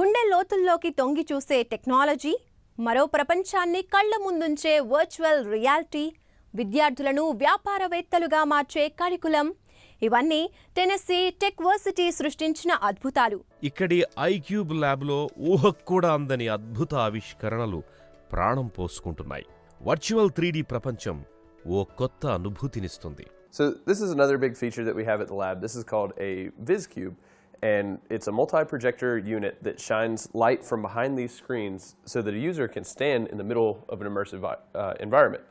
గుండె లోతుల్లోకి తొంగి చూసే టెక్నాలజీ, మరో ప్రపంచాన్ని కళ్ల ముందుంచే వర్చువల్ రియాలిటీ, విద్యార్థులను వ్యాపారవేత్తలుగా మార్చే కరికులం, ఇవన్నీ టెనెస్సీ టెక్వర్సిటీ సృష్టించిన అద్భుతాలు. ఇక్కడి ఐక్యూబ్ ల్యాబ్లో ఊహకు కూడా అందని అద్భుత ఆవిష్కరణలు ప్రాణం పోసుకుంటున్నాయి. వర్చువల్ 3D ప్రపంచం ఓ కొత్త అనుభూతినిస్తుంది. So this is another big feature that we have at the lab. This is called a VizCube, and it's a multi-projector unit that shines light from behind these screens so that a user can stand in the middle of an immersive environment.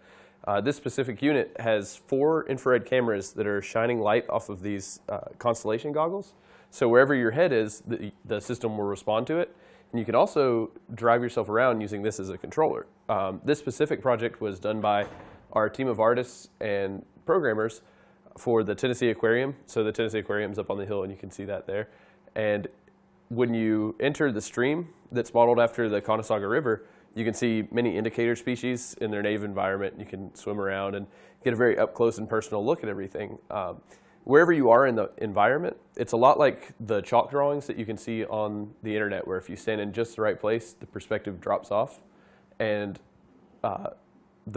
This specific unit has 4 infrared cameras that are shining light off of these constellation goggles. So wherever your head is, the system will respond to it. And you can also drive yourself around using this as a controller. This specific project was done by our team of artists and programmers for the Tennessee Aquarium. So the Tennessee Aquarium's up on the hill and you can see that there. And when you enter the stream that's modeled after the Conasauga River, you can see many indicator species in their native environment. You can swim around and get a very up close and personal look at everything. Wherever you are in the environment, it's a lot like the chalk drawings that you can see on the internet, where if you stand in just the right place, the perspective drops off. And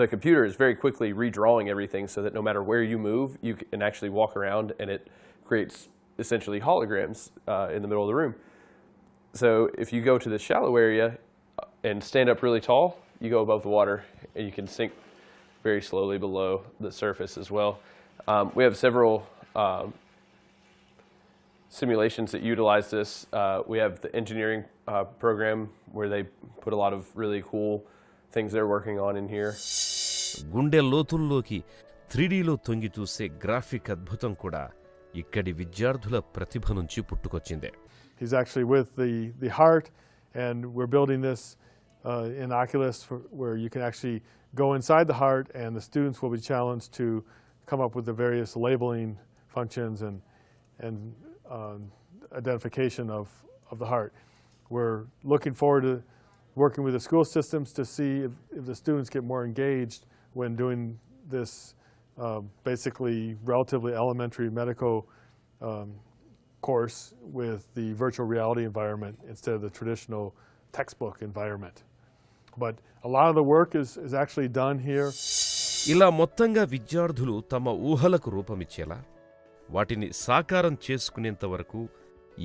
the computer is very quickly redrawing everything so that no matter where you move, you can actually walk around, and it creates essentially holograms in the middle of the room. So if you go to the shallow area and stand up really tall, you go above the water, and you can sink very slowly below the surface as well. We have several simulations that utilize this. We have the engineering program where they put a lot of really cool things they're working on in here. గుండె లోతుల్లోకి 3Dలో తొంగి చూసే graphic అద్భుతం కూడా ఇక్కడి విద్యార్థుల ప్రతిభ నుంచి పుట్టుకొచ్చిందే. He's actually with the heart, and we're building this in Oculus where you can actually go inside the heart, and the students will be challenged to come up with the various labeling functions and identification of the heart. We're looking forward to working with the school systems to see if the students get more engaged when doing this basically relatively elementary medical course with the virtual reality environment instead of the traditional textbook environment. But a lot of the work is actually done here. ఇలా మొత్తంగా విద్యార్థులు తమ ఊహలకు రూపమిచ్చేలా వాటిని సాకారం చేసుకునేంత వరకు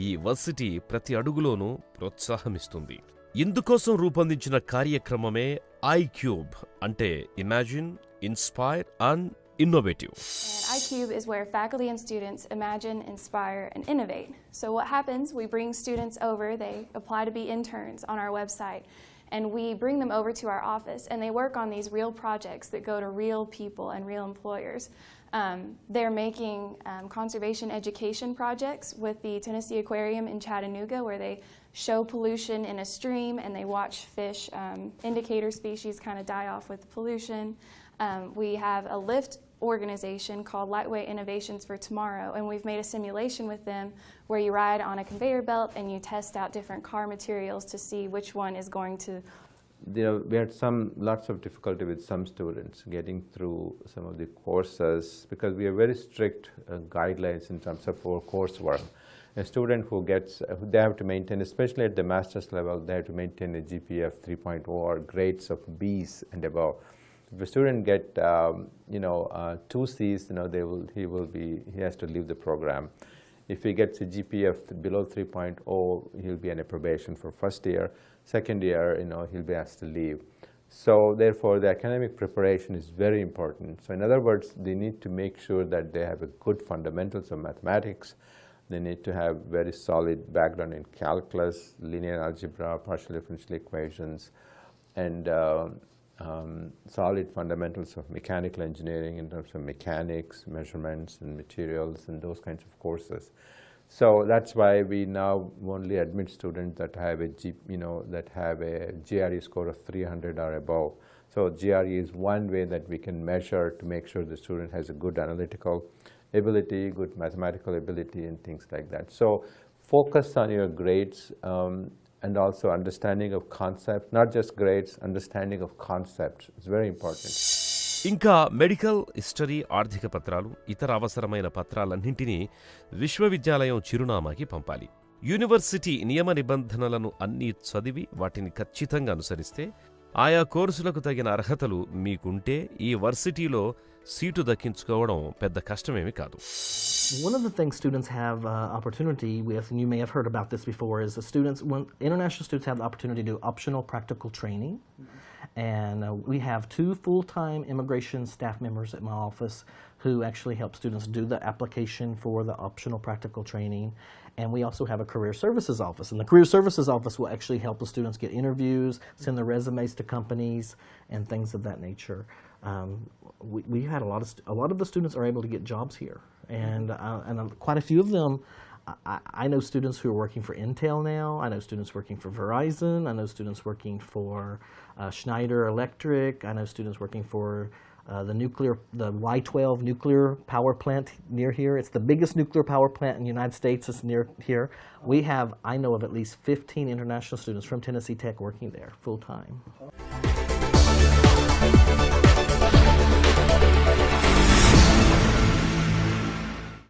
ఈ వర్సిటీ ప్రతి అడుగులోనూ ప్రోత్సాహమిస్తుంది. ఇందుకోసం రూపొందించిన కార్యక్రమమే ఐక్యూబ్, అంటే imagine, inspire and innovative. And iCube is where faculty and students imagine, inspire, and innovate. So what happens, we bring students over, they apply to be interns on our website, and we bring them over to our office, and they work on these real projects that go to real people and real employers. They're making conservation education projects with the Tennessee Aquarium in Chattanooga, where they show pollution in a stream and they watch fish, indicator species kind of die off with pollution. We have a lift organization called Lightweight Innovations for Tomorrow, and we've made a simulation with them where you ride on a conveyor belt and you test out different car materials to see which one is going to. We had lots of difficulty with some students getting through some of the courses because we have very strict guidelines in terms of our coursework. A student who they have to maintain, especially at the master's level, they have to maintain a GPA of 3.0 or grades of B's and above. If a student get 2 C's, he has to leave the program. If he gets a GPA of below 3.0, he'll be on a probation for first year. Second year, he'll be asked to leave. So therefore, the academic preparation is very important. So in other words, they need to make sure that they have a good fundamentals of mathematics. They need to have very solid background in calculus, linear algebra, partial differential equations, and solid fundamentals of mechanical engineering in terms of mechanics, measurements, and materials, and those kinds of courses. So that's why we now only admit students that have a GRE score of 300 or above. So GRE is one way that we can measure to make sure the student has a good analytical ability, good mathematical ability, and things like that. So focus on your grades and also understanding of concept, not just grades, understanding of concepts. It's very important. ఇంకా medical, history, ఆర్థిక పత్రాలు, ఇతర అవసరమైన పత్రాలన్నింటినీ విశ్వవిద్యాలయం చిరునామాకి పంపాలి. University నియమ నిబంధనలను అన్నీ చదివి వాటిని ఖచ్చితంగా అనుసరిస్తే ఆయా కోర్సులకు తగిన అర్హతలు మీకుంటే ఈ వర్సిటీలో సీటు దక్కించుకోవడం పెద్ద కష్టమేమీ కాదు. One of the things students have opportunity with, and you may have heard about this before, is the students, international students have the opportunity to do optional practical training. And we have 2 full-time immigration staff members at my office who actually help students do the application for the optional practical training. And we also have a career services office. And the career services office will actually help the students get interviews, send their resumes to companies, and things of that nature. We had a lot of the students are able to get jobs here. And quite a few of them, I know students who are working for Intel now. I know students working for Verizon. I know students working for Schneider Electric. I know students working for the Y-12 nuclear power plant near here. It's the biggest nuclear power plant in the United States. It's near here. I know of at least 15 international students from Tennessee Tech working there full time.